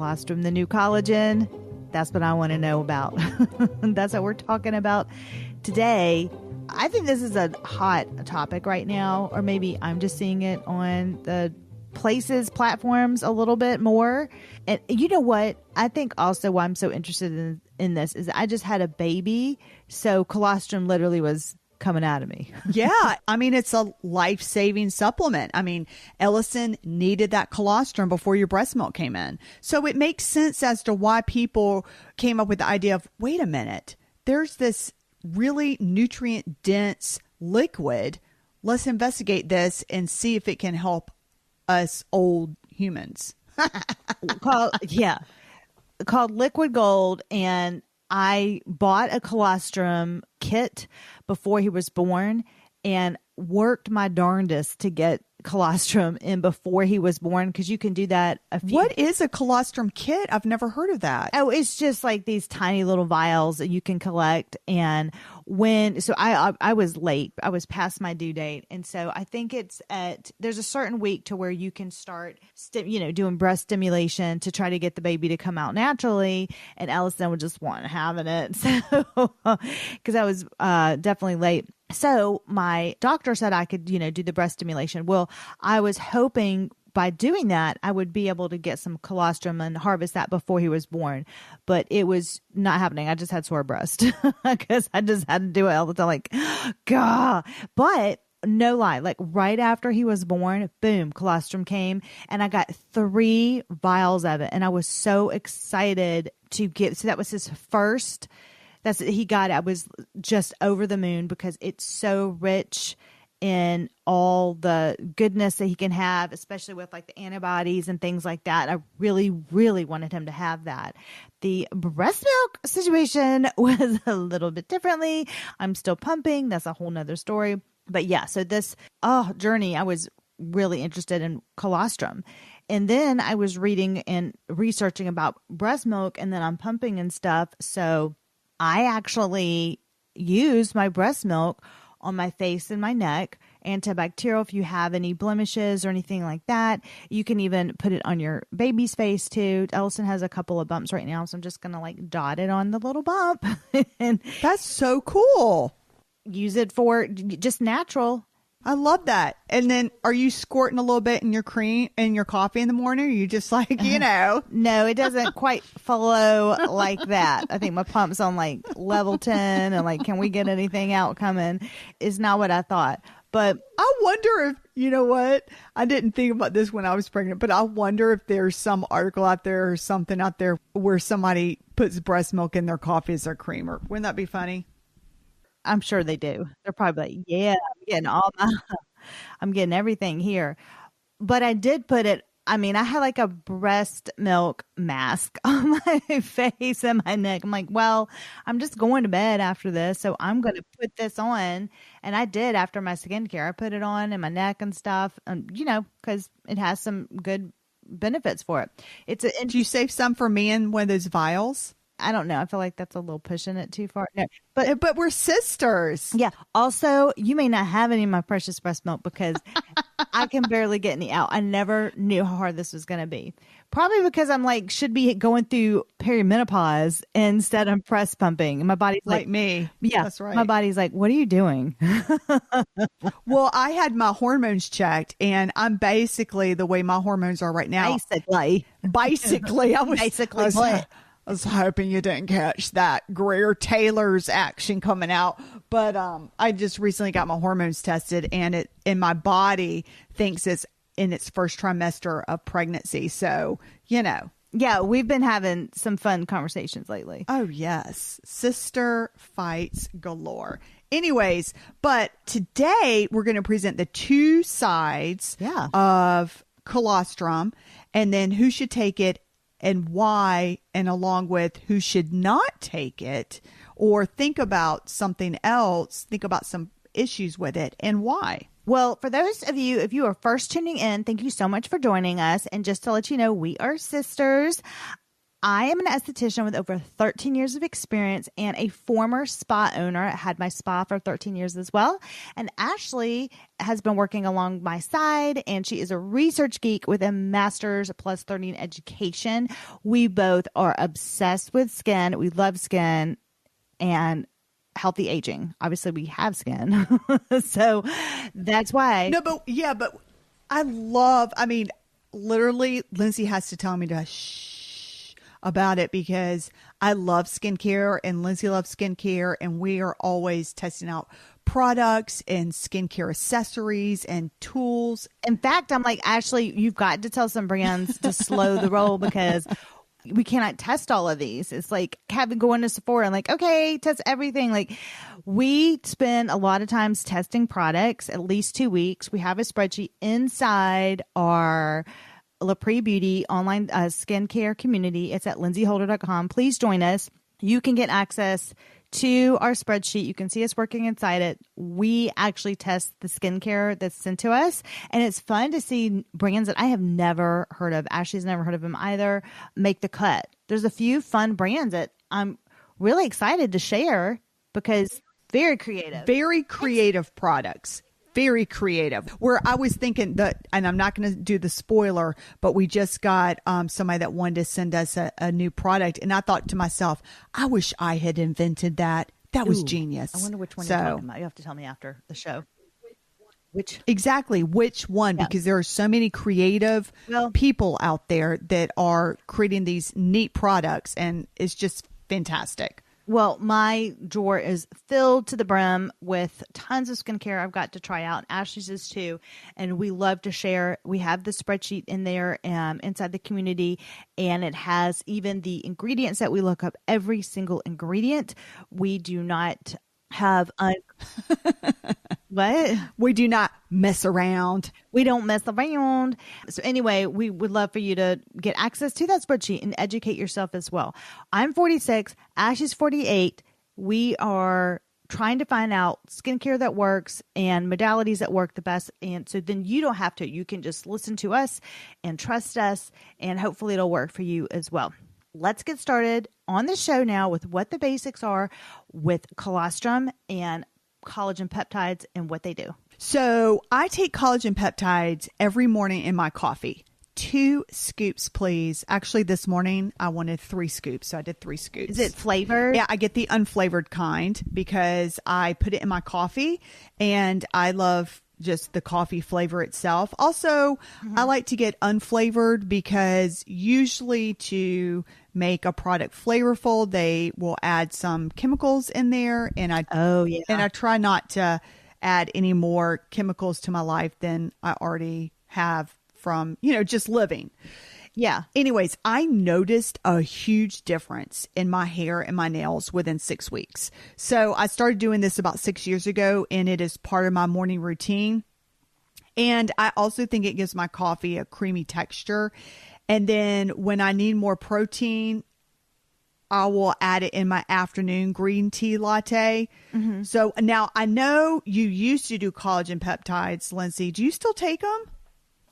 colostrum the new collagen? That's what I want to know about. That's what we're talking about today. I think this is a hot topic right now, or maybe I'm just seeing it on the platforms a little bit more. And you know what? I think also why I'm so interested in this is I just had a baby. So colostrum literally was coming out of me. Yeah. I mean, it's a life-saving supplement. I mean, Ellison needed that colostrum before your breast milk came in. So it makes sense as to why people came up with the idea of, wait a minute, there's this really nutrient-dense liquid. Let's investigate this and see if it can help us old humans. Called Liquid Gold. And I bought a colostrum kit before he was born and worked my darndest to get colostrum in before he was born, because you can do that. What is a colostrum kit? I've never heard of that. Oh, it's just like these tiny little vials that you can collect. And I was late. I was past my due date. And so I think there's a certain week to where you can start, doing breast stimulation to try to get the baby to come out naturally. And Ellison would just want having it. So, because I was definitely late. So my doctor said I could, do the breast stimulation. Well, I was hoping by doing that, I would be able to get some colostrum and harvest that before he was born. But it was not happening. I just had sore breast because I just had to do it all the time. Like, God. But no lie, like right after he was born, boom, colostrum came and I got 3 vials of it. And I was so excited to get, so that was his first. He got it. I was just over the moon because it's so rich in all the goodness that he can have, especially with like the antibodies and things like that. I really, really wanted him to have that. The breast milk situation was a little bit differently. I'm still pumping. That's a whole nother story. But yeah, so this journey, I was really interested in colostrum. And then I was reading and researching about breast milk, and then I'm pumping and stuff. So I actually use my breast milk on my face and my neck, antibacterial if you have any blemishes or anything like that. You can even put it on your baby's face too. Ellison has a couple of bumps right now, so I'm just going to like dot it on the little bump. And that's so cool. Use it for just natural. I love that. And then are you squirting a little bit in your cream and your coffee in the morning? Or are you just like, No, it doesn't quite flow like that. I think my pump's on like level 10 and like, can we get anything out coming? Is not what I thought. But I wonder if, you know what? I didn't think about this when I was pregnant, but I wonder if there's some article out there or something out there where somebody puts breast milk in their coffee as their creamer. Wouldn't that be funny? I'm sure they do. They're probably like, yeah, I'm getting everything here. But I did put it, I had like a breast milk mask on my face and my neck. I'm like, well, I'm just going to bed after this, so I'm going to put this on. And I did after my skincare. I put it on in my neck and stuff, because it has some good benefits for it. Did you save some for me in one of those vials? I don't know. I feel like that's a little pushing it too far. No, but we're sisters. Yeah. Also, you may not have any of my precious breast milk because I can barely get any out. I never knew how hard this was going to be. Probably because I'm like, should be going through perimenopause instead of breast pumping. And my body's like me. Yeah. That's right. My body's like, what are you doing? Well, I had my hormones checked, and I'm basically the way my hormones are right now. Basically. I was hoping you didn't catch that Greer Taylor's action coming out. But I just recently got my hormones tested, and my body thinks it's in its first trimester of pregnancy. So, Yeah, we've been having some fun conversations lately. Oh, yes. Sister fights galore. Anyways, but today we're going to present the 2 sides of colostrum, and then who should take it and why, and along with who should not take it or think about something else, think about some issues with it and why. Well, for those of you, if you are first tuning in, thank you so much for joining us. And just to let you know, we are sisters. I am an esthetician with over 13 years of experience and a former spa owner. I had my spa for 13 years as well. And Ashley has been working along my side, and she is a research geek with a master's plus 30 in education. We both are obsessed with skin. We love skin and healthy aging. Obviously, we have skin. So that's why. No, but literally, Lindsay has to tell me to shh about it because I love skincare and Lindsay loves skincare, and we are always testing out products and skincare accessories and tools. In fact, I'm like, Ashley, you've got to tell some brands to slow the roll because we cannot test all of these. It's like having going to Sephora and like, okay, test everything. Like we spend a lot of times testing products, at least 2 weeks. We have a spreadsheet inside our LaPree Beauty online skincare community. It's at lindsayholder.com. Please join us. You can get access to our spreadsheet. You can see us working inside it. We actually test the skincare that's sent to us, and it's fun to see brands that I have never heard of. Ashley's never heard of them either make the cut. There's a few fun brands that I'm really excited to share because very creative products. Very creative. Where I was thinking that, and I'm not going to do the spoiler, but we just got somebody that wanted to send us a new product. And I thought to myself, I wish I had invented that. That was genius. I wonder which one you're talking about. You have to tell me after the show. Which one? Yeah. Because there are so many creative people out there that are creating these neat products, and it's just fantastic. Well, my drawer is filled to the brim with tons of skincare I've got to try out. Ashley's is too. And we love to share. We have the spreadsheet in there inside the community, and it has even the ingredients that we look up, every single ingredient. We do not have what? We do not mess around. We don't mess around. So anyway, we would love for you to get access to that spreadsheet and educate yourself as well. I'm 46. Ashley's 48. We are trying to find out skincare that works and modalities that work the best. And so then you don't have to. You can just listen to us and trust us, and hopefully it'll work for you as well. Let's get started on the show now with what the basics are with colostrum and collagen peptides and what they do. So I take collagen peptides every morning in my coffee. 2 scoops, please. Actually, this morning I wanted 3 scoops, so I did 3 scoops. Is it flavored? Yeah, I get the unflavored kind because I put it in my coffee, and I love just the coffee flavor itself. Also, I like to get unflavored because usually to make a product flavorful, they will add some chemicals in there, and I try not to add any more chemicals to my life than I already have from, just living. Yeah. Anyways, I noticed a huge difference in my hair and my nails within 6 weeks. So I started doing this about 6 years ago, and it is part of my morning routine. And I also think it gives my coffee a creamy texture. And then when I need more protein, I will add it in my afternoon green tea latte. Mm-hmm. So now I know you used to do collagen peptides, Lindsay. Do you still take them?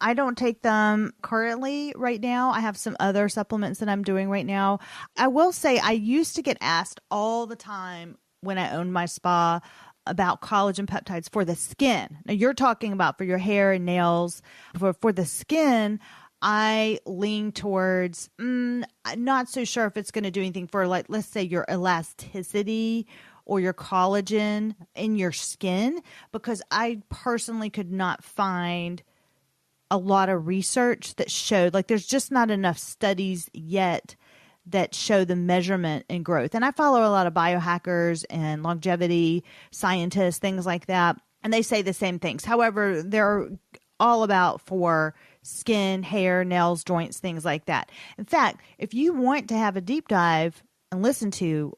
I don't take them currently right now. I have some other supplements that I'm doing right now. I will say I used to get asked all the time when I owned my spa about collagen peptides for the skin. Now you're talking about for your hair and nails. For the skin, I lean towards not so sure if it's going to do anything for, like, let's say your elasticity or your collagen in your skin, because I personally could not find a lot of research that showed, like, there's just not enough studies yet that show the measurement and growth. And I follow a lot of biohackers and longevity scientists, things like that, and they say the same things. However, they're all about for skin, hair, nails, joints, things like that. In fact, if you want to have a deep dive and listen to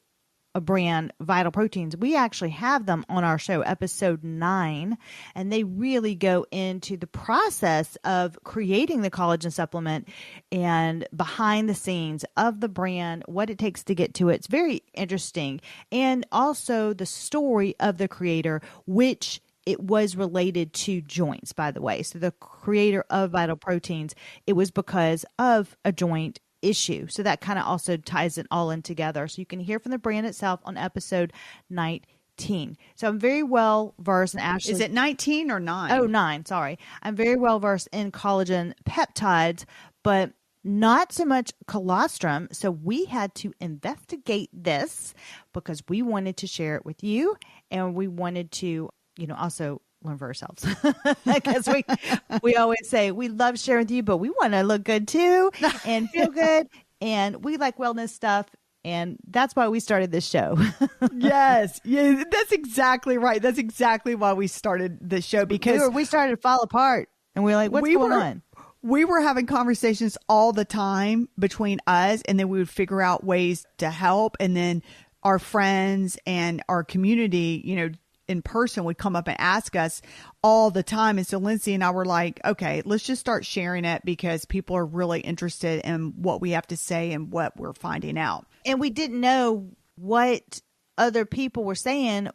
a brand, Vital Proteins, we actually have them on our show, episode 9, and they really go into the process of creating the collagen supplement and behind the scenes of the brand, what it takes to get to it. It's very interesting. And also the story of the creator, which it was related to joints, by the way. So the creator of Vital Proteins, it was because of a joint issue. So that kind of also ties it all in together. So you can hear from the brand itself on episode 19. So I'm very well versed in Ashley. Is it 19 or 9? Oh, 9. Sorry. I'm very well versed in collagen peptides, but not so much colostrum. So we had to investigate this because we wanted to share it with you, and we wanted to, also learn for ourselves. Because we always say we love sharing with you, but we want to look good too and feel good. And we like wellness stuff. And that's why we started this show. Yes. Yeah, that's exactly right. That's exactly why we started this show, because we started to fall apart, and we were like, what's going on? We were having conversations all the time between us, and then we would figure out ways to help. And then our friends and our community, in person would come up and ask us all the time. And so Lindsay and I were like, okay, let's just start sharing it because people are really interested in what we have to say and what we're finding out. And we didn't know what other people were saying.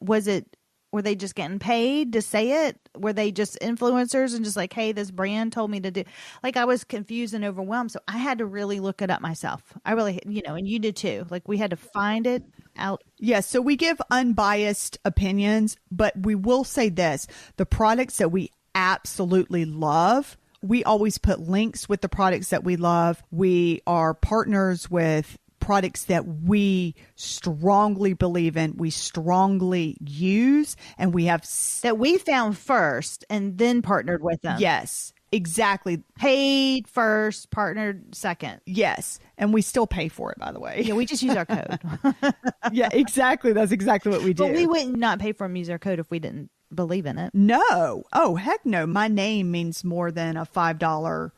Were they just getting paid to say it? Were they just influencers and just like, hey, this brand told me to do? Like, I was confused and overwhelmed. So I had to really look it up myself. I really, and you did too. Like, we had to find it out. Yes. So we give unbiased opinions, but we will say this: the products that we absolutely love, we always put links with the products that we love. We are partners with products that we strongly believe in, we strongly use, and we have that we found first and then partnered with them. Yes, exactly. Paid first, partnered second. Yes. And we still pay for it, by the way. Yeah, we just use our code. Yeah, exactly. That's exactly what we do. But we wouldn't not pay for them, use our code if we didn't believe in it. No. Oh, heck no. My name means more than a $5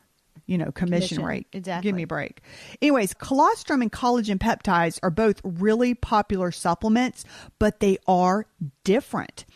commission rate. Exactly. Give me a break. Anyways, colostrum and collagen peptides are both really popular supplements, but they are different.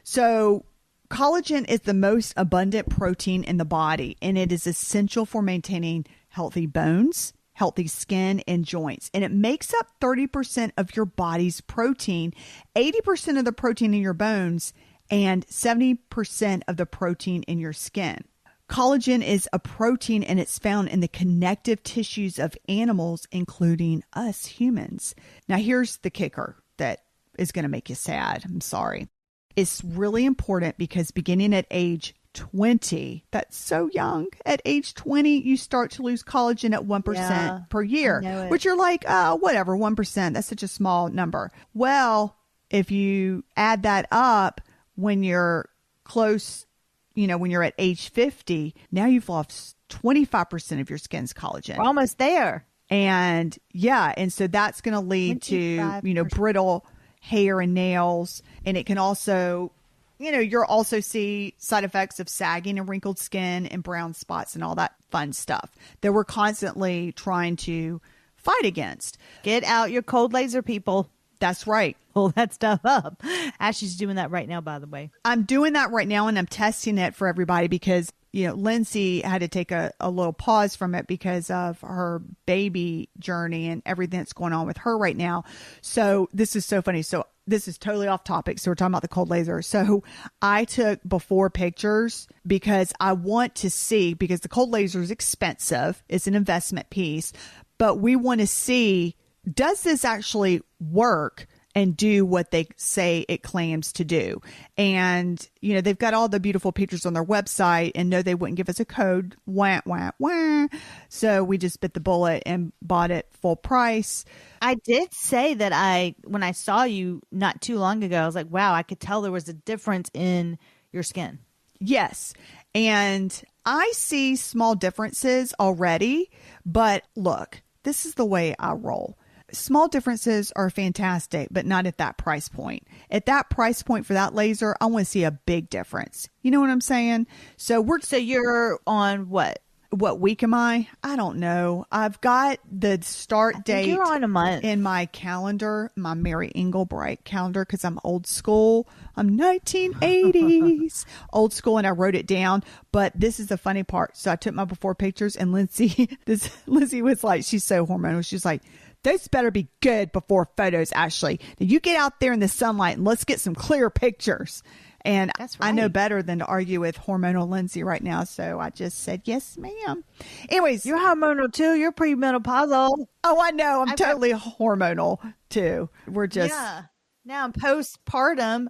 So collagen is the most abundant protein in the body, and it is essential for maintaining healthy bones, healthy skin, and joints. And it makes up 30% of your body's protein, 80% of the protein in your bones, and 70% of the protein in your skin. Collagen is a protein, and it's found in the connective tissues of animals, including us humans. Now, here's the kicker that is going to make you sad. I'm sorry. It's really important because beginning at age 20, that's so young. At age 20, you start to lose collagen at 1% per year, which you're like, oh, whatever, 1%. That's such a small number. Well, if you add that up when you're close, when you're at age 50, now you've lost 25% of your skin's collagen. We're almost there. And so that's going to lead to, brittle hair and nails. And it can also, you'll also see side effects of sagging and wrinkled skin and brown spots and all that fun stuff that we're constantly trying to fight against. Get out your cold laser, people. That's right. Pull that stuff up. Ashley's doing that right now, by the way. I'm doing that right now, and I'm testing it for everybody because, Lindsay had to take a little pause from it because of her baby journey and everything that's going on with her right now. So this is so funny. So this is totally off topic. So we're talking about the cold laser. So I took before pictures because I want to see, because the cold laser is expensive. It's an investment piece, but we want to see, does this actually work and do what they say it claims to do? And, they've got all the beautiful pictures on their website, and no, they wouldn't give us a code. Wah, wah, wah. So we just bit the bullet and bought it full price. I did say that when I saw you not too long ago, I was like, wow, I could tell there was a difference in your skin. Yes. And I see small differences already, but look, this is the way I roll. Small differences are fantastic, but not at that price point. At that price point for that laser, I want to see a big difference. You know what I'm saying? So you're on what? What week am I? I don't know. I've got the start date. You're on a month in my calendar, my Mary Englebright calendar, because I'm old school. I'm 1980s old school, and I wrote it down. But this is the funny part. So I took my before pictures, and Lindsay was like, she's so hormonal. She's like, those better be good before photos, Ashley. Now you get out there in the sunlight and let's get some clear pictures. And That's right. I know better than to argue with hormonal Lindsay right now. So I just said, yes, ma'am. Anyways. You're hormonal too. You're premenopausal. Oh, I know. I'm totally hormonal too. We're just. Yeah. Now I'm postpartum.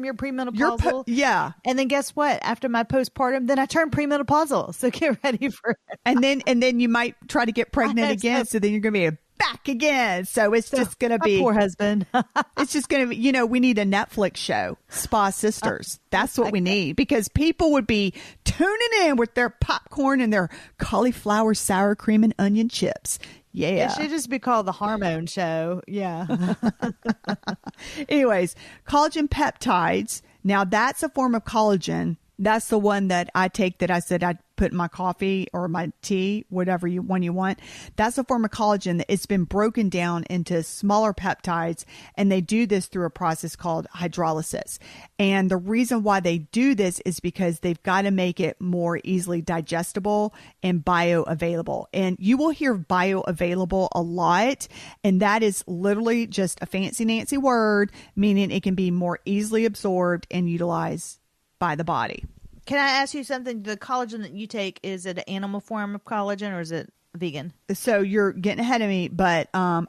You're premenopausal. Yeah. And then guess what? After my postpartum, then I turn premenopausal. So get ready for it. And then you might try to get pregnant again. So then you're going to be back again. So it's just going to be. Poor husband. It's just going to be, we need a Netflix show, Spa Sisters. That's what we need, because people would be tuning in with their popcorn and their cauliflower sour cream and onion chips. Yeah. It should just be called the Hormone Show. Yeah. Anyways, collagen peptides. Now that's a form of collagen. That's the one that I take that I said I'd put in my coffee or my tea, whatever one you want. That's a form of collagen that it's been broken down into smaller peptides, and they do this through a process called hydrolysis. And the reason why they do this is because they've got to make it more easily digestible and bioavailable. And you will hear bioavailable a lot, and that is literally just a fancy Nancy word, meaning it can be more easily absorbed and utilized by the body. Can I ask you something? The collagen that you take, is it an animal form of collagen or is it vegan? So you're getting ahead of me, but I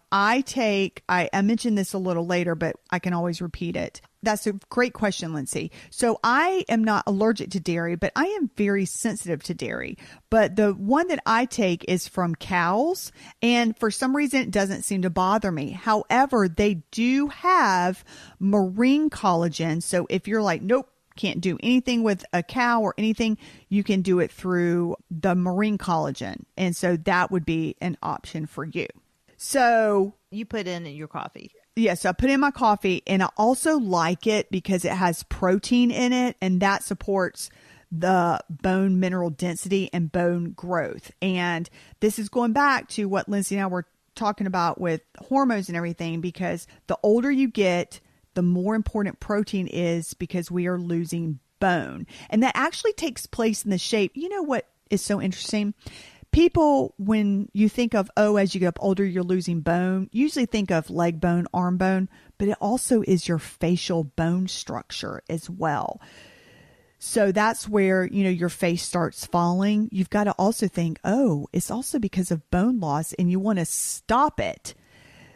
mentioned this a little later, but I can always repeat it. That's a great question, Lindsay. So I am not allergic to dairy, but I am very sensitive to dairy. But the one that I take is from cows, and for some reason it doesn't seem to bother me. However, they do have marine collagen. So if you're like, nope, can't do anything with a cow or anything, you can do it through the marine collagen. And so that would be an option for you. So you put in your coffee. Yes, I put in my coffee, and I also like it because it has protein in it, and that supports the bone mineral density and bone growth. And this is going back to what Lindsay and I were talking about with hormones and everything, because the older you get, the more important protein is, because we are losing bone. And that actually takes place in the shape. You know what is so interesting? People, when you think of, as you get up older, you're losing bone, usually think of leg bone, arm bone, but it also is your facial bone structure as well. So that's where, your face starts falling. You've got to also think, it's also because of bone loss, and you want to stop it.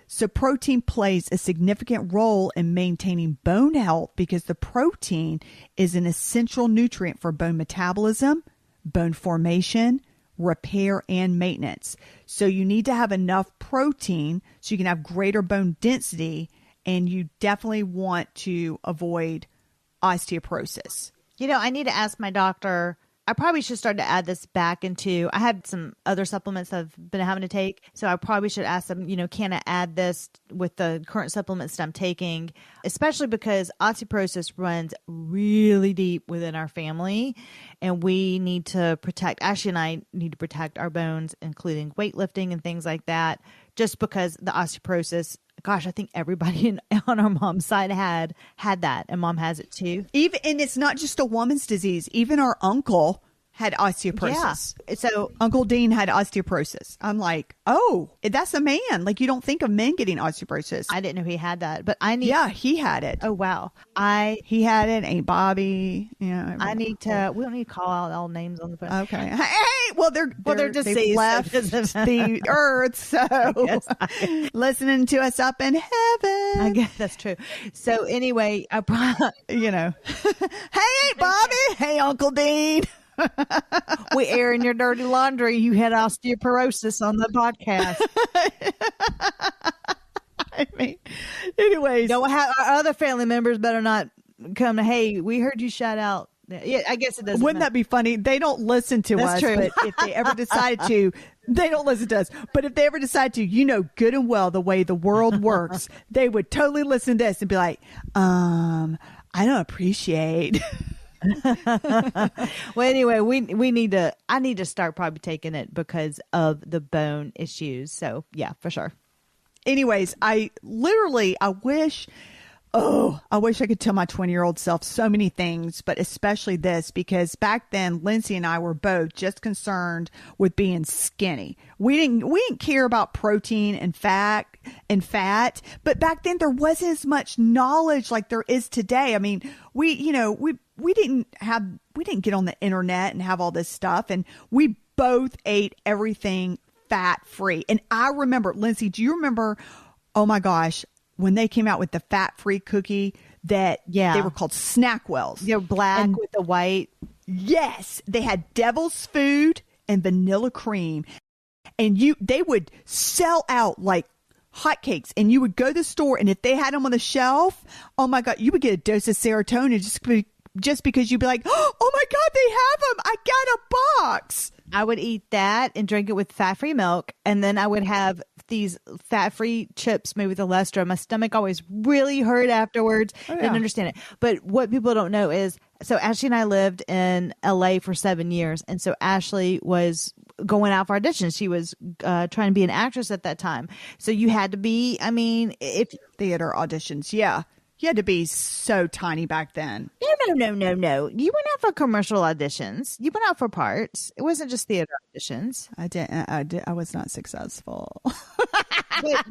So protein plays a significant role in maintaining bone health, because the protein is an essential nutrient for bone metabolism, bone formation, repair, and maintenance. So you need to have enough protein so you can have greater bone density, and you definitely want to avoid osteoporosis. I need to ask my doctor. I probably should start to add this back into, I have some other supplements I've been having to take. So I probably should ask them, can I add this with the current supplements that I'm taking, especially because osteoporosis runs really deep within our family, and we need to protect, Ashley and I need to protect our bones, including weightlifting and things like that, just because the osteoporosis, gosh, I think everybody on our mom's side had that, and mom has it too. And it's not just a woman's disease. Even our uncle had osteoporosis. Yeah. So Uncle Dean had osteoporosis. I'm like, that's a man. Like, you don't think of men getting osteoporosis. I didn't know he had that, but Yeah, he had it. Oh, wow. He had it. Aunt Bobby. I need to. We don't need to call out all names on the phone. Okay. Hey, well, they're deceased. They've left the earth. So listening to us up in heaven. I guess that's true. So anyway, hey, Aunt Bobby. Hey, Uncle Dean. We airing your dirty laundry. You had osteoporosis on the podcast. I mean, anyways, our other family members better not come to, hey, we heard you shout out. Yeah, I guess it doesn't. Wouldn't that be funny? They don't listen to us, true. But if they ever decide to, they don't listen to us. But if they ever decide to, good and well the way the world works, they would totally listen to us and be like, I don't appreciate. Well, anyway, I need to start probably taking it because of the bone issues. So yeah, for sure. Anyways, I wish Oh, I wish I could tell my 20-year-old self so many things, but especially this, because back then Lindsay and I were both just concerned with being skinny. We didn't care about protein and fat, but back then there wasn't as much knowledge like there is today. I mean, we didn't get on the internet and have all this stuff, and we both ate everything fat free. And I remember, Lindsay, do you remember, oh my gosh, when they came out with the fat-free cookie that they were called Snackwells. They're black with the white. Yes. They had devil's food and vanilla cream. And they would sell out like hotcakes. And you would go to the store, and if they had them on the shelf, oh my God, you would get a dose of serotonin just because you'd be like, oh my God, they have them. I got a box. I would eat that and drink it with fat-free milk. And then I would have these fat-free chips made with Colostrum. My stomach always really hurt afterwards. Oh, yeah. Didn't understand it. But what people don't know is, so Ashley and I lived in LA for 7 years. And so Ashley was going out for auditions. She was trying to be an actress at that time. So you had to be, if theater auditions. Yeah. You had to be so tiny back then. No. You went out for commercial auditions. You went out for parts. It wasn't just theater auditions. I was not successful. But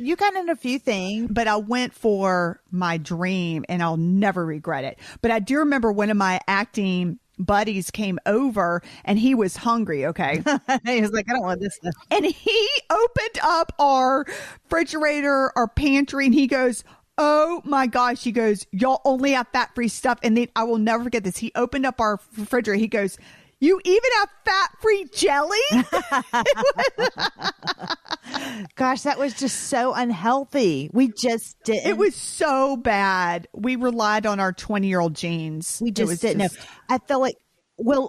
you got in a few things. But I went for my dream, and I'll never regret it. But I do remember one of my acting buddies came over, and he was hungry. Okay. He was like, I don't want this stuff. And he opened up our refrigerator, our pantry, and he goes, oh my gosh. He goes, y'all only have fat-free stuff. And then I will never forget this. He opened up our refrigerator. He goes, you even have fat-free jelly? Gosh, that was just so unhealthy. We just didn't. It was so bad. We relied on our 20-year-old genes. We just didn't know. I felt like,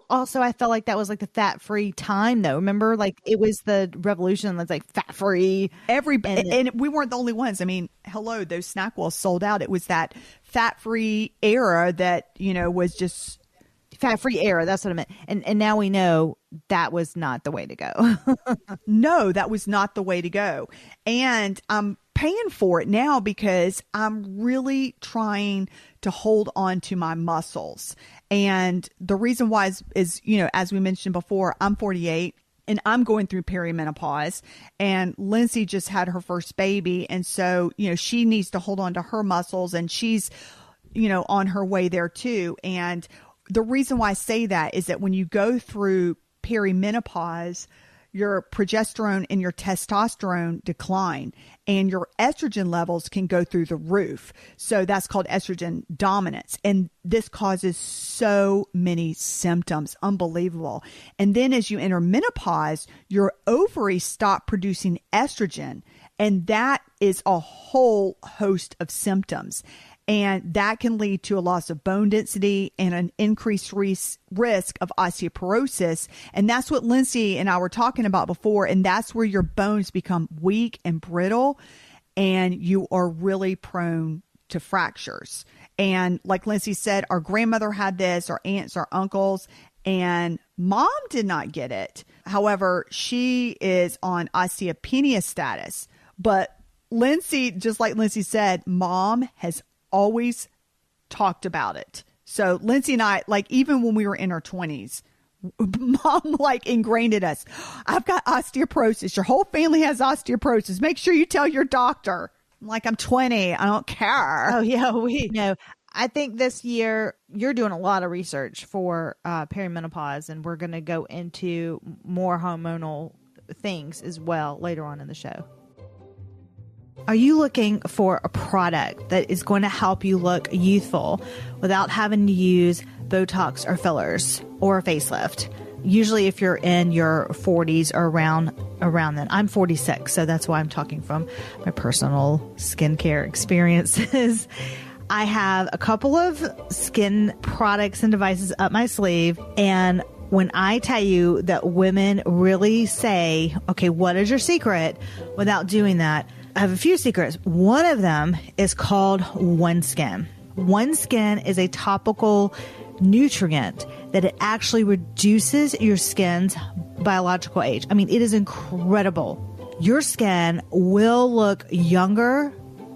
I felt like that was like the fat-free time, though. Remember, like it was the revolution that's like fat-free. And we weren't the only ones. I mean, hello, those Snackwells sold out. It was that fat-free era that, was just fat-free era. That's what I meant. And now we know that was not the way to go. No, that was not the way to go. And I'm paying for it now because I'm really trying to hold on to my muscles. And the reason why is, as we mentioned before, I'm 48 and I'm going through perimenopause, and Lindsay just had her first baby. And so, she needs to hold on to her muscles, and she's, on her way there too. And the reason why I say that is that when you go through perimenopause, your progesterone and your testosterone decline, and your estrogen levels can go through the roof. So that's called estrogen dominance. And this causes so many symptoms. Unbelievable. And then as you enter menopause, your ovaries stop producing estrogen. And that is a whole host of symptoms. And that can lead to a loss of bone density and an increased risk of osteoporosis. And that's what Lindsay and I were talking about before. And that's where your bones become weak and brittle, and you are really prone to fractures. And like Lindsay said, our grandmother had this, our aunts, our uncles, and mom did not get it. However, she is on osteopenia status. But Lindsay, just like Lindsay said, mom has always talked about it. So Lindsay and I, like even when we were in our 20s, mom like ingrained in us, I've got osteoporosis. Your whole family has osteoporosis. Make sure you tell your doctor. I'm like, I'm 20. I don't care. Oh yeah, we know. I think this year you're doing a lot of research for perimenopause, and we're going to go into more hormonal things as well later on in the show. Are you looking for a product that is going to help you look youthful without having to use Botox or fillers or a facelift? Usually if you're in your 40s or around then. I'm 46, so that's why I'm talking from my personal skincare experiences. I have a couple of skin products and devices up my sleeve, and when I tell you that women really say, okay, what is your secret, without doing that, I have a few secrets. One of them is called OneSkin. OneSkin is a topical nutrient that it actually reduces your skin's biological age. I mean, it is incredible. Your skin will look younger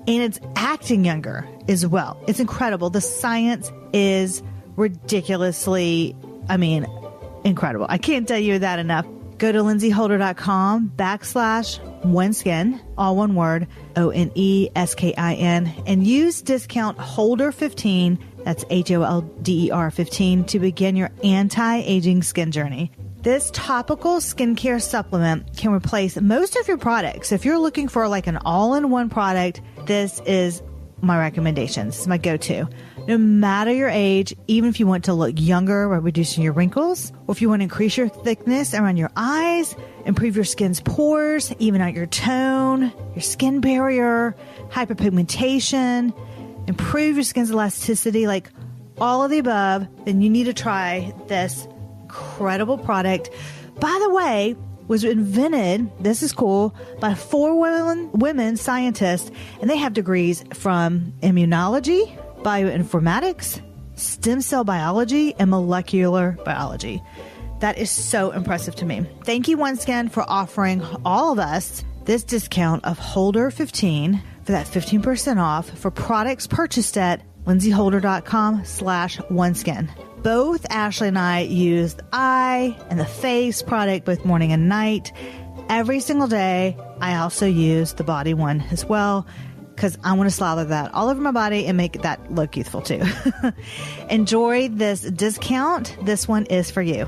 and it's acting younger as well. It's incredible. The science is ridiculously, incredible. I can't tell you that enough. Go to lindsayholder.com/OneSkin, all one word, ONESKIN, and use discount HOLDER15, that's HOLDER 15, to begin your anti-aging skin journey. This topical skincare supplement can replace most of your products. If you're looking for like an all-in-one product, this is my recommendation. This is my go-to. No matter your age, even if you want to look younger by reducing your wrinkles, or if you want to increase your thickness around your eyes, improve your skin's pores, even out your tone, your skin barrier, hyperpigmentation, improve your skin's elasticity, like all of the above, then you need to try this incredible product. By the way, was invented, this is cool, by 4 women scientists, and they have degrees from immunology, bioinformatics, stem cell biology, and molecular biology. That is so impressive to me. Thank you, OneSkin, for offering all of us this discount of HOLDER15 for that 15% off for products purchased at lindsayholder.com/OneSkin. Both Ashley and I use the eye and the face product both morning and night every single day. I also use the body one as well because I want to slather that all over my body and make that look youthful too. Enjoy this discount. This one is for you.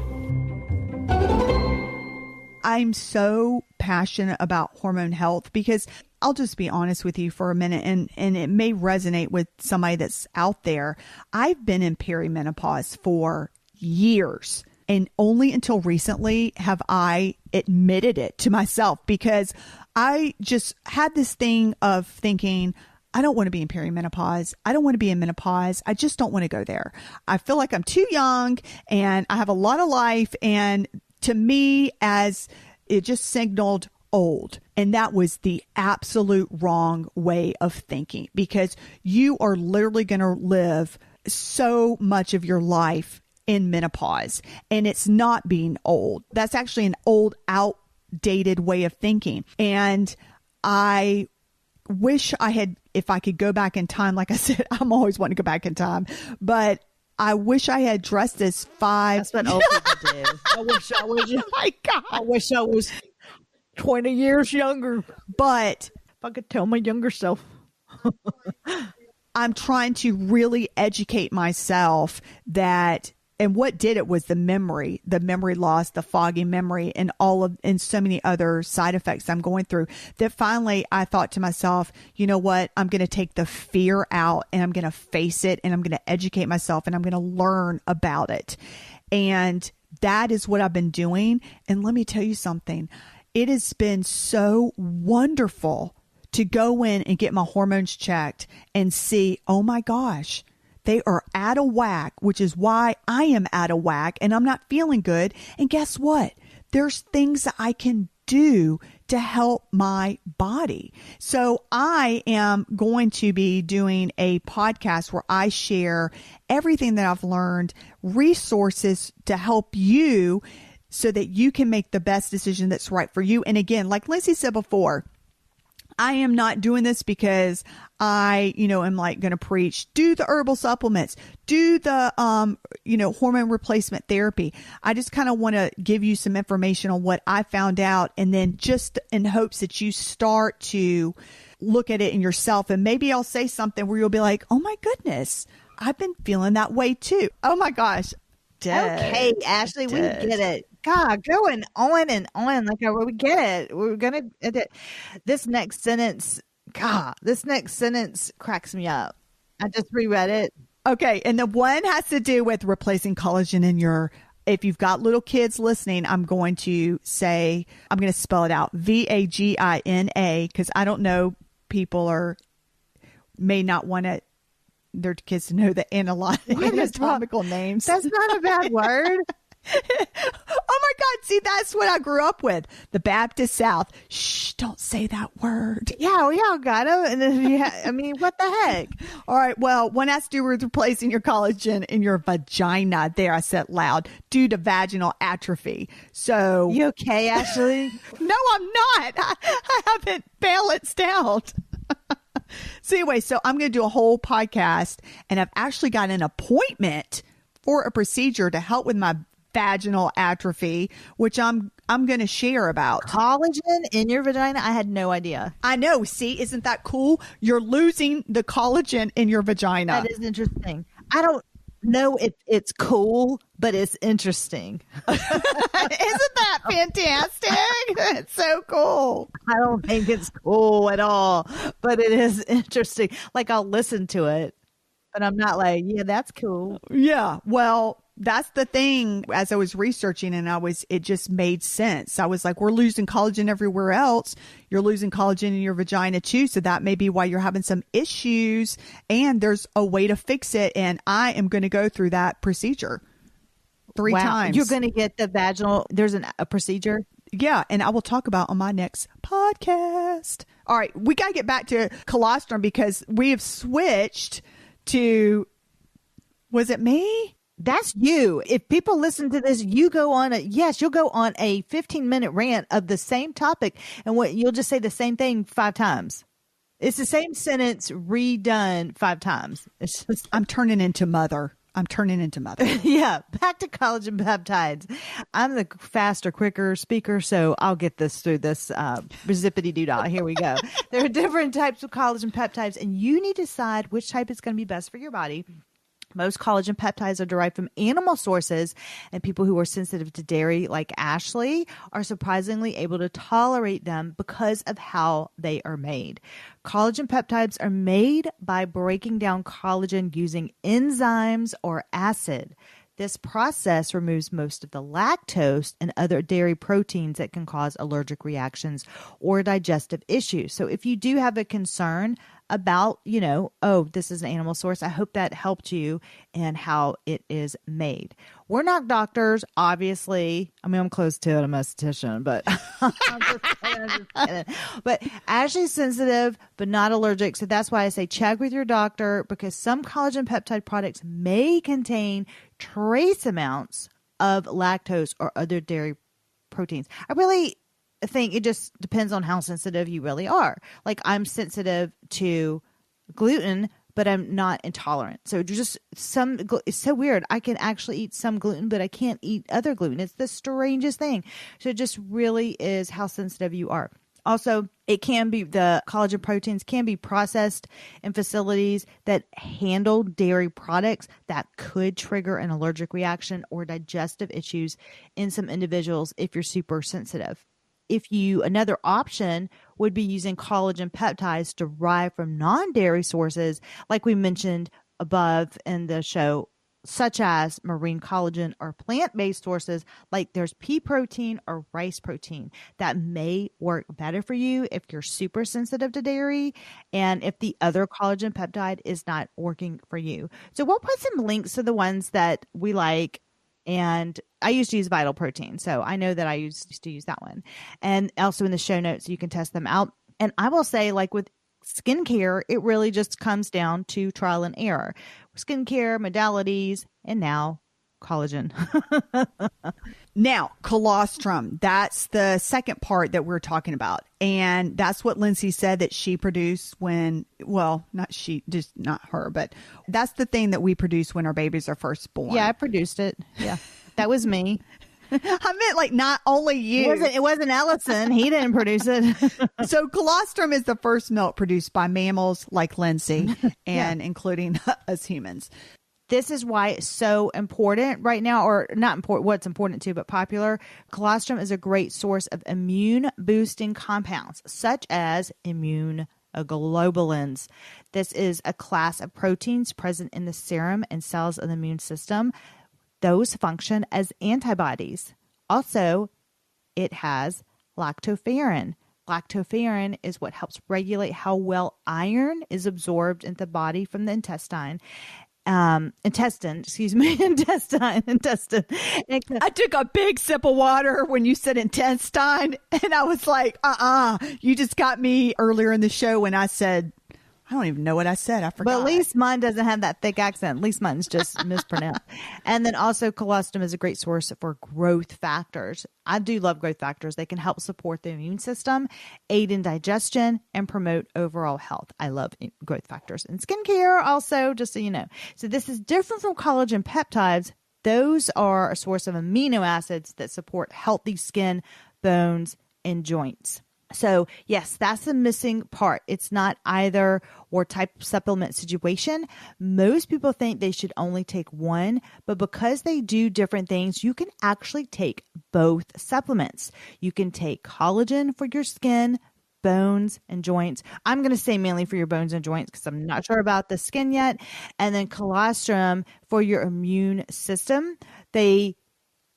I'm so passionate about hormone health because I'll just be honest with you for a minute, and it may resonate with somebody that's out there. I've been in perimenopause for years, and only until recently have I admitted it to myself, because I just had this thing of thinking, I don't want to be in perimenopause. I don't want to be in menopause. I just don't want to go there. I feel like I'm too young and I have a lot of life. And to me, as it just signaled old. And that was the absolute wrong way of thinking, because you are literally going to live so much of your life in menopause, and it's not being old. That's actually an old, outdated way of thinking. And I wish I had, if I could go back in time, like I said, I'm always wanting to go back in time, but I wish I had dressed this 5. That's what old people do. I wish I was. Oh my God. I wish I was 20 years younger. But if I could tell my younger self. I'm trying to really educate myself that, and what did it was the memory loss, the foggy memory, and and so many other side effects I'm going through, that finally I thought to myself, you know what? I'm going to take the fear out and I'm going to face it, and I'm going to educate myself, and I'm going to learn about it. And that is what I've been doing. And let me tell you something. It has been so wonderful to go in and get my hormones checked and see, oh my gosh, they are out of whack, which is why I am out of whack and I'm not feeling good. And guess what? There's things that I can do to help my body. So I am going to be doing a podcast where I share everything that I've learned, resources to help you so that you can make the best decision that's right for you. And again, like Lindsay said before, I am not doing this because I, am like going to preach, do the herbal supplements, do the, hormone replacement therapy. I just kind of want to give you some information on what I found out, and then just in hopes that you start to look at it in yourself. And maybe I'll say something where you'll be like, oh my goodness, I've been feeling that way too. Oh my gosh. Okay, Ashley, we get it. God, going on and on. Like, we get it. We're going to, this next sentence cracks me up. I just reread it. Okay. And the one has to do with replacing collagen in if you've got little kids listening, I'm going to spell it out. VAGINA, because I don't know, people may not want their kids to know the anatomical names. That's not a bad word. Oh my God. See, that's what I grew up with. The Baptist South. Shh, don't say that word. Yeah, we all got it. And what the heck? All right. Well, one has to do with replacing your collagen in your vagina. There, I said loud, due to vaginal atrophy. So. You okay, Ashley? No, I'm not. I haven't balanced out. So anyway, so I'm going to do a whole podcast, and I've actually got an appointment for a procedure to help with my vaginal atrophy, which I'm going to share about. Collagen in your vagina? I had no idea. I know. See, isn't that cool? You're losing the collagen in your vagina. That is interesting. I don't know if it's cool, but it's interesting. Isn't that fantastic? It's so cool. I don't think it's cool at all, but it is interesting. Like, I'll listen to it, but I'm not like, yeah, that's cool. Yeah. Well, that's the thing. As I was researching and it just made sense. I was like, we're losing collagen everywhere else. You're losing collagen in your vagina too. So that may be why you're having some issues, and there's a way to fix it. And I am going to go through that procedure 3 times. You're going to get the vaginal, there's a procedure. Yeah. And I will talk about on my next podcast. All right. We got to get back to colostrum because we have switched to, was it me? That's you. If people listen to this, you'll go on a 15-minute rant of the same topic, and you'll just say the same thing 5 times. It's the same sentence redone 5 times. It's just, I'm turning into mother. Yeah. Back to collagen peptides. I'm the faster, quicker speaker, so I'll get this through this zippity-doo-dah. Here we go. There are different types of collagen peptides, and you need to decide which type is going to be best for your body. Most collagen peptides are derived from animal sources, and people who are sensitive to dairy, like Ashley, are surprisingly able to tolerate them because of how they are made. Collagen peptides are made by breaking down collagen using enzymes or acid. This process removes most of the lactose and other dairy proteins that can cause allergic reactions or digestive issues. So if you do have a concern about, this is an animal source, I hope that helped you and how it is made. We're not doctors, obviously. I mean, I'm close to it. I'm a esthetician, but I'm just kidding. But Ashley's sensitive, but not allergic. So that's why I say check with your doctor, because some collagen peptide products may contain trace amounts of lactose or other dairy proteins. I really think it just depends on how sensitive you really are. Like, I'm sensitive to gluten, but I'm not intolerant. So just it's so weird. I can actually eat some gluten, but I can't eat other gluten. It's the strangest thing. So it just really is how sensitive you are. Also, the collagen proteins can be processed in facilities that handle dairy products that could trigger an allergic reaction or digestive issues in some individuals if you're super sensitive. Another option would be using collagen peptides derived from non-dairy sources, like we mentioned above in the show, such as marine collagen or plant-based sources, like there's pea protein or rice protein that may work better for you if you're super sensitive to dairy and if the other collagen peptide is not working for you. So we'll put some links to the ones that we like. And I used to use Vital Protein, so I know that I used to use that one. And also in the show notes, you can test them out. And I will say, like with skincare, it really just comes down to trial and error. Skincare, modalities, and now collagen. Now, colostrum, that's the second part that we're talking about. And that's what Lindsay said that she produced not her, but that's the thing that we produce when our babies are first born. Yeah, I produced it. Yeah, that was me. I meant like not only you. It wasn't Ellison. He didn't produce it. So colostrum is the first milk produced by mammals like Lindsay and including us humans. This is why it's so important right now, or not important, what's important too, but popular. Colostrum is a great source of immune boosting compounds, such as immunoglobulins. This is a class of proteins present in the serum and cells of the immune system. Those function as antibodies. Also, it has lactoferrin. Lactoferrin is what helps regulate how well iron is absorbed into the body from the intestine. Intestine. I took a big sip of water when you said intestine, and I was like, you just got me earlier in the show when I said, I don't even know what I said. I forgot. But at least mine doesn't have that thick accent. At least mine's just mispronounced. And then also colostrum is a great source for growth factors. I do love growth factors. They can help support the immune system, aid in digestion, and promote overall health. I love growth factors. And skincare also, just so you know. So this is different from collagen peptides. Those are a source of amino acids that support healthy skin, bones, and joints. So yes, that's the missing part. It's not either or type of supplement situation. Most people think they should only take one, but because they do different things, you can actually take both supplements. You can take collagen for your skin, bones, and joints. I'm going to say mainly for your bones and joints because I'm not sure about the skin yet. And then colostrum for your immune system. They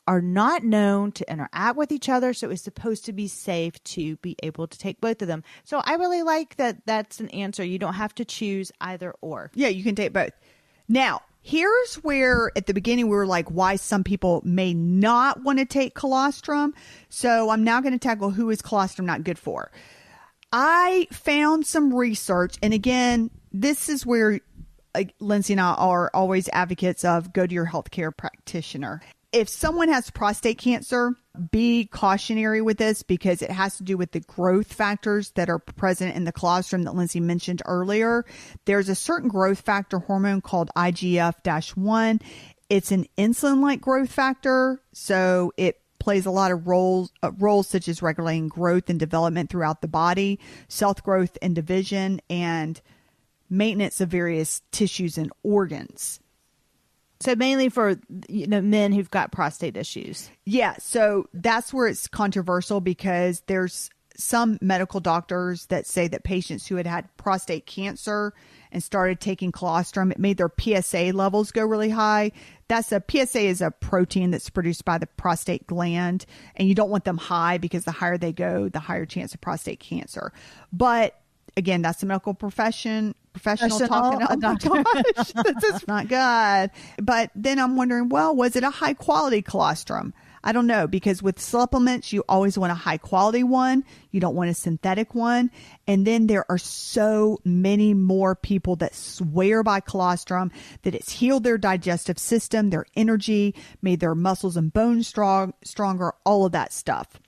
are not known to interact with each other, so it's supposed to be safe to be able to take both of them. So I really like that that's an answer. You don't have to choose either or. Yeah, you can take both. Now, here's where at the beginning we were like, why some people may not want to take colostrum. So I'm now going to tackle who is colostrum not good for. I found some research, and again, this is where Lindsay and I are always advocates of go to your healthcare practitioner. If someone has prostate cancer, be cautionary with this because it has to do with the growth factors that are present in the colostrum that Lindsay mentioned earlier. There's a certain growth factor hormone called IGF-1. It's an insulin-like growth factor, so it plays a lot of roles such as regulating growth and development throughout the body, cell growth and division, and maintenance of various tissues and organs. So mainly for men who've got prostate issues. Yeah, so that's where it's controversial because there's some medical doctors that say that patients who had prostate cancer and started taking colostrum, it made their PSA levels go really high. PSA is a protein that's produced by the prostate gland, and you don't want them high because the higher they go, the higher chance of prostate cancer. But again, that's the medical professional talking. Oh my gosh, this is not good. But then I'm wondering, well, was it a high quality colostrum? I don't know, because with supplements, you always want a high quality one. You don't want a synthetic one. And then there are so many more people that swear by colostrum that it's healed their digestive system, their energy, made their muscles and bones stronger, all of that stuff.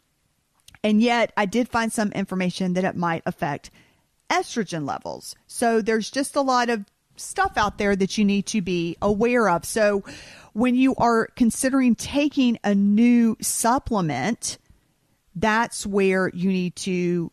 And yet I did find some information that it might affect estrogen levels. So there's just a lot of stuff out there that you need to be aware of. So when you are considering taking a new supplement, that's where you need to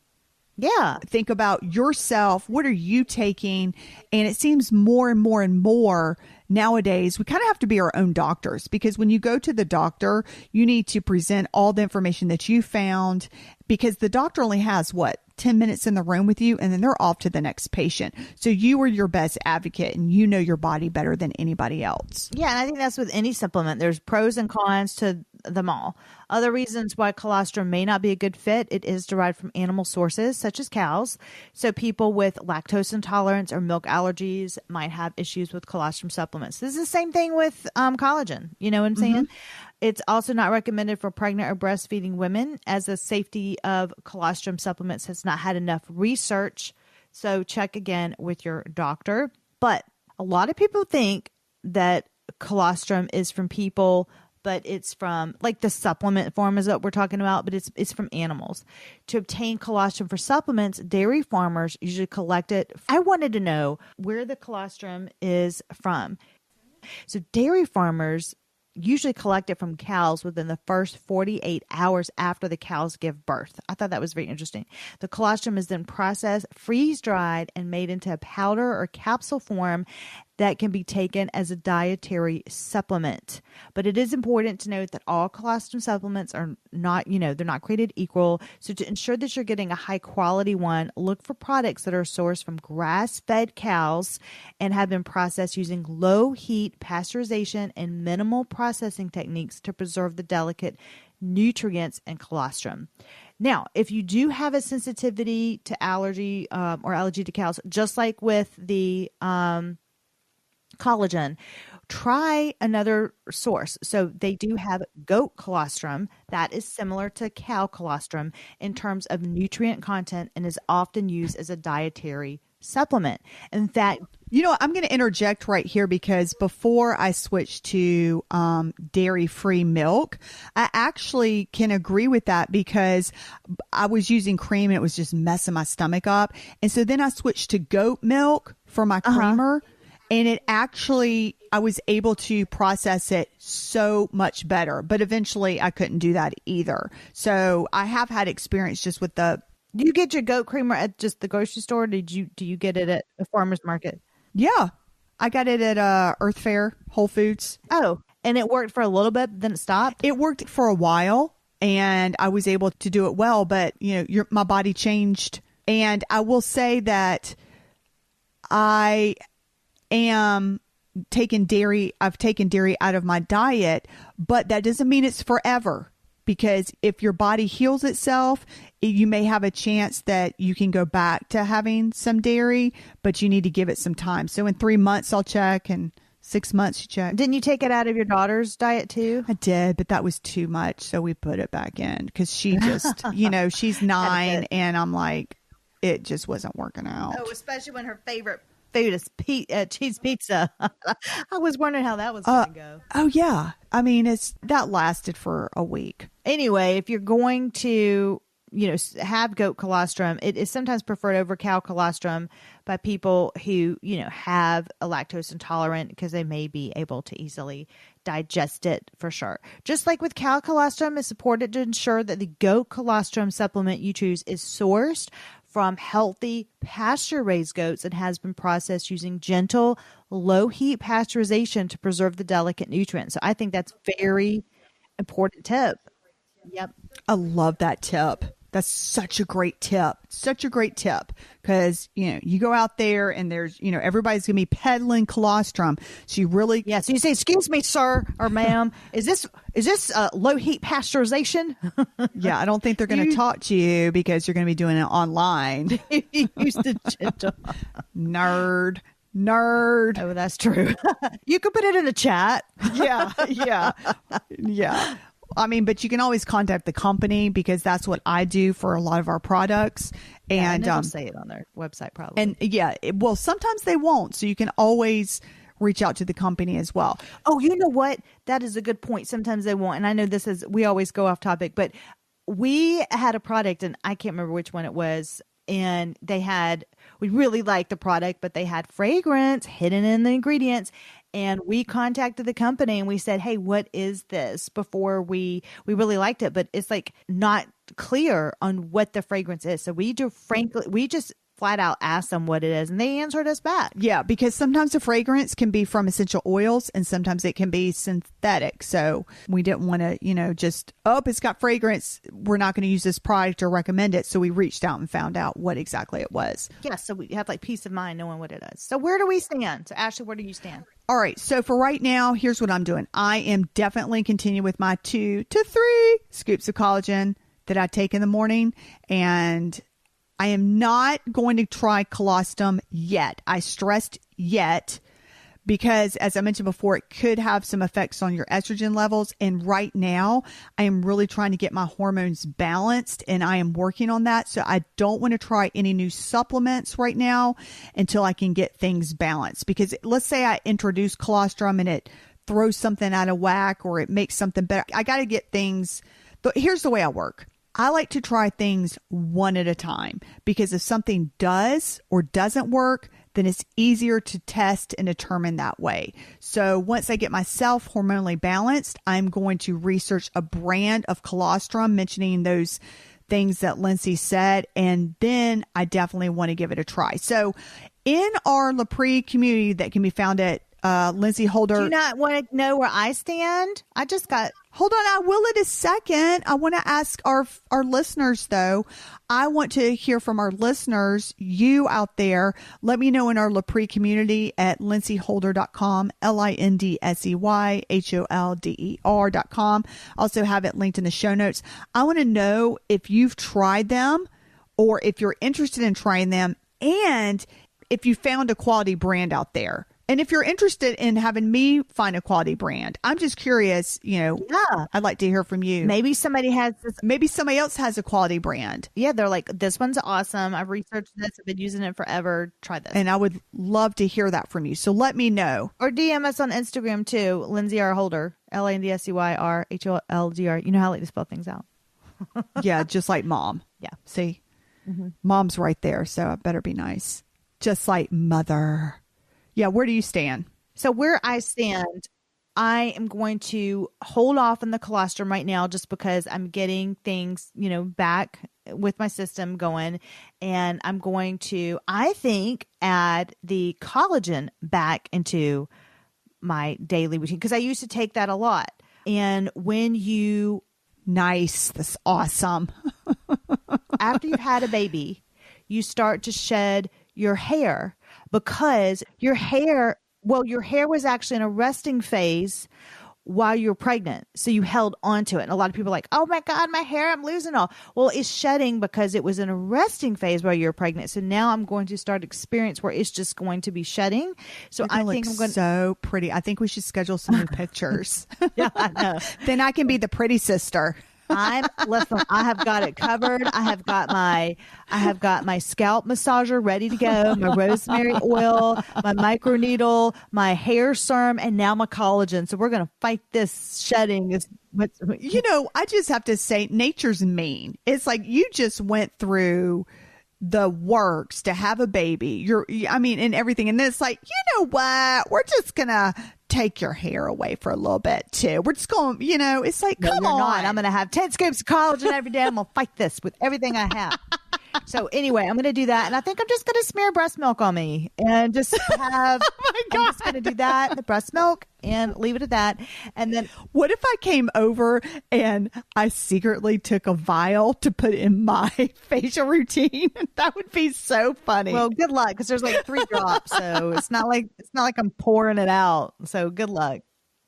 think about yourself. What are you taking? And it seems more and more and more nowadays, we kind of have to be our own doctors, because when you go to the doctor, you need to present all the information that you found, because the doctor only has 10 minutes in the room with you, and then they're off to the next patient. So you are your best advocate, and you know your body better than anybody else. Yeah, and I think that's with any supplement. There's pros and cons to them all. Other reasons why colostrum may not be a good fit, it is derived from animal sources such as cows. So people with lactose intolerance or milk allergies might have issues with colostrum supplements. This is the same thing with collagen. You know what I'm saying? Mm-hmm. It's also not recommended for pregnant or breastfeeding women, as the safety of colostrum supplements has not had enough research. So check again with your doctor. But a lot of people think that colostrum is from people, but it's from like the supplement form is what we're talking about, but it's from animals. To obtain colostrum for supplements, dairy farmers usually collect it. I wanted to know where the colostrum is from. So dairy farmers usually collect it from cows within the first 48 hours after the cows give birth. I thought that was very interesting. The colostrum is then processed, freeze-dried, and made into a powder or capsule form that can be taken as a dietary supplement. But it is important to note that all colostrum supplements are not, they're not created equal. So to ensure that you're getting a high quality one, look for products that are sourced from grass-fed cows and have been processed using low heat pasteurization and minimal processing techniques to preserve the delicate nutrients in colostrum. Now, if you do have a sensitivity to allergy or allergy to cows, just like with the collagen, try another source. So they do have goat colostrum that is similar to cow colostrum in terms of nutrient content and is often used as a dietary supplement. In fact, I'm going to interject right here because before I switched to dairy-free milk, I actually can agree with that because I was using cream and it was just messing my stomach up. And so then I switched to goat milk for my creamer. And it actually, I was able to process it so much better. But eventually I couldn't do that either. So I have had experience just with the... Do you get your goat creamer at just the grocery store? Or do you get it at a farmer's market? Yeah. I got it at Earth Fare, Whole Foods. Oh, and it worked for a little bit, then it stopped? It worked for a while and I was able to do it well. But, my body changed. And I will say that I am taking dairy. I've taken dairy out of my diet, but that doesn't mean it's forever, because if your body heals itself, you may have a chance that you can go back to having some dairy, but you need to give it some time. So in 3 months I'll check, and 6 months you check. Didn't you take it out of your daughter's diet too? I did, but that was too much. So we put it back in because she just, she's 9 and I'm like, it just wasn't working out. Oh, especially when her favorite food is cheese pizza. I was wondering how that was going to go. Oh yeah. I mean, that lasted for a week. Anyway, if you're going to, have goat colostrum, it is sometimes preferred over cow colostrum by people who, have a lactose intolerant, because they may be able to easily digest it for sure. Just like with cow colostrum, it's important to ensure that the goat colostrum supplement you choose is sourced from healthy pasture-raised goats and has been processed using gentle, low-heat pasteurization to preserve the delicate nutrients. So I think that's very important tip. Yep. I love that tip. That's such a great tip. Such a great tip. Because, you go out there and there's, everybody's going to be peddling colostrum. So you really... Yeah. So you say, excuse me, sir or ma'am, is this low heat pasteurization? Yeah. I don't think they're going to talk to you because you're going to be doing it online. Use the gentle. Nerd. Oh, that's true. You could put it in the chat. Yeah. I mean, but you can always contact the company because that's what I do for a lot of our products. And they'll say it on their website probably. And sometimes they won't. So you can always reach out to the company as well. Oh, you know what? That is a good point. Sometimes they won't. And I know we always go off topic, but we had a product and I can't remember which one it was. And we really liked the product, but they had fragrance hidden in the ingredients. And we contacted the company and we said, hey, what is this? Before we really liked it, but it's like not clear on what the fragrance is. So we just flat out asked them what it is and they answered us back. Yeah, because sometimes the fragrance can be from essential oils and sometimes it can be synthetic. So we didn't want to, it's got fragrance. We're not going to use this product or recommend it. So we reached out and found out what exactly it was. Yeah, so we have peace of mind knowing what it is. So where do we stand? So Ashley, where do you stand? All right. So for right now, here's what I'm doing. I am definitely continuing with my 2 to 3 scoops of collagen that I take in the morning. And I am not going to try colostrum yet. I stressed yet because, as I mentioned before, it could have some effects on your estrogen levels. And right now, I am really trying to get my hormones balanced, and I am working on that. So I don't want to try any new supplements right now until I can get things balanced. Because let's say I introduce colostrum and it throws something out of whack or it makes something better. I got to get things. Here's the way I work. I like to try things one at a time because if something does or doesn't work, then it's easier to test and determine that way. So once I get myself hormonally balanced, I'm going to research a brand of colostrum, mentioning those things that Lindsay said, and then I definitely want to give it a try. So in our LaPree community that can be found at Lindsay Holder. Do you not want to know where I stand? Hold on, I will in a second. I want to ask our listeners, though. I want to hear from our listeners, you out there. Let me know in our LaPree community at lindsayholder.com, LindseyHolder.com. Also have it linked in the show notes. I want to know if you've tried them or if you're interested in trying them and if you found a quality brand out there And if you're interested in having me find a quality brand, I'm just curious, I'd like to hear from you. Maybe somebody has this. Maybe somebody else has a quality brand. Yeah, they're like, this one's awesome. I've researched this. I've been using it forever. Try this. And I would love to hear that from you. So let me know. Or DM us on Instagram too, Lindsay R. Holder, LANDSCYRHOLGR. You know how I like to spell things out. Yeah, just like mom. Yeah. See? Mm-hmm. Mom's right there, so I better be nice. Just like mother. Yeah, where do you stand? So where I stand, I am going to hold off on the colostrum right now just because I'm getting things, back with my system going. And I'm going to, I think, add the collagen back into my daily routine because I used to take that a lot. And when you... Nice. That's awesome. After you've had a baby, you start to shed your hair because your hair was actually in a resting phase while you're pregnant. So you held onto it. And a lot of people are like, oh my God, my hair, I'm losing all. Well, it's shedding because it was in a resting phase while you're pregnant. So now I'm going to start experience where it's just going to be shedding. So I think I'm going so pretty. I think we should schedule some new pictures. Yeah, I know. Then I can be the pretty sister. Listen, I have got it covered. I have got my scalp massager ready to go, my rosemary oil, my microneedle, my hair serum, and now my collagen. So we're going to fight this shedding. I just have to say nature's mean. It's like you just went through the works to have a baby. And everything. And then it's like, you know what? We're just going to take your hair away for a little bit too. We're just going, it's like, come on. Not. I'm going to have 10 scoops of collagen every day. I'm going to fight this with everything I have. So anyway, I'm going to do that. And I think I'm just going to smear breast milk on me and just have, oh my God. I'm just going to do that, the breast milk, and leave it at that. And then what if I came over and I secretly took a vial to put in my facial routine? That would be so funny. Well, good luck. Cause there's like 3 drops. So it's not like I'm pouring it out. So good luck.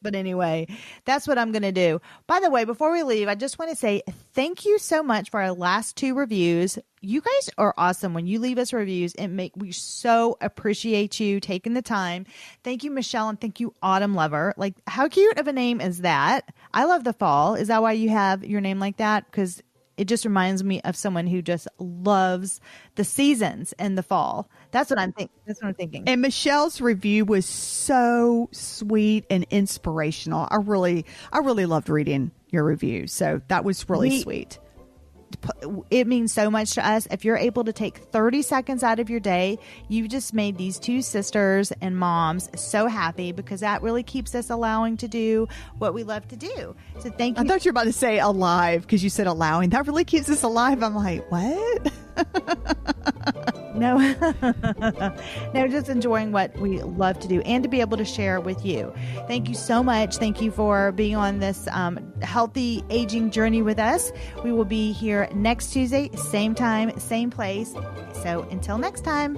But anyway, that's what I'm going to do. By the way, before we leave, I just want to say thank you so much for our last 2 reviews. You guys are awesome. When you leave us reviews, we so appreciate you taking the time. Thank you, Michelle, and thank you, Autumn Lover. Like, how cute of a name is that? I love the fall. Is that why you have your name like that? Because it just reminds me of someone who just loves the seasons and the fall. That's what I'm thinking. And Michelle's review was so sweet and inspirational. I really loved reading your review. So that was really sweet. It means so much to us. If you're able to take 30 seconds out of your day, you've just made these 2 sisters and moms so happy because that really keeps us allowing to do what we love to do. So thank you. I thought you were about to say alive because you said allowing. That really keeps us alive. I'm like, what? No, just enjoying what we love to do and to be able to share with you. Thank you so much. Thank you for being on this healthy aging journey with us. We will be here next Tuesday, same time, same place. So until next time.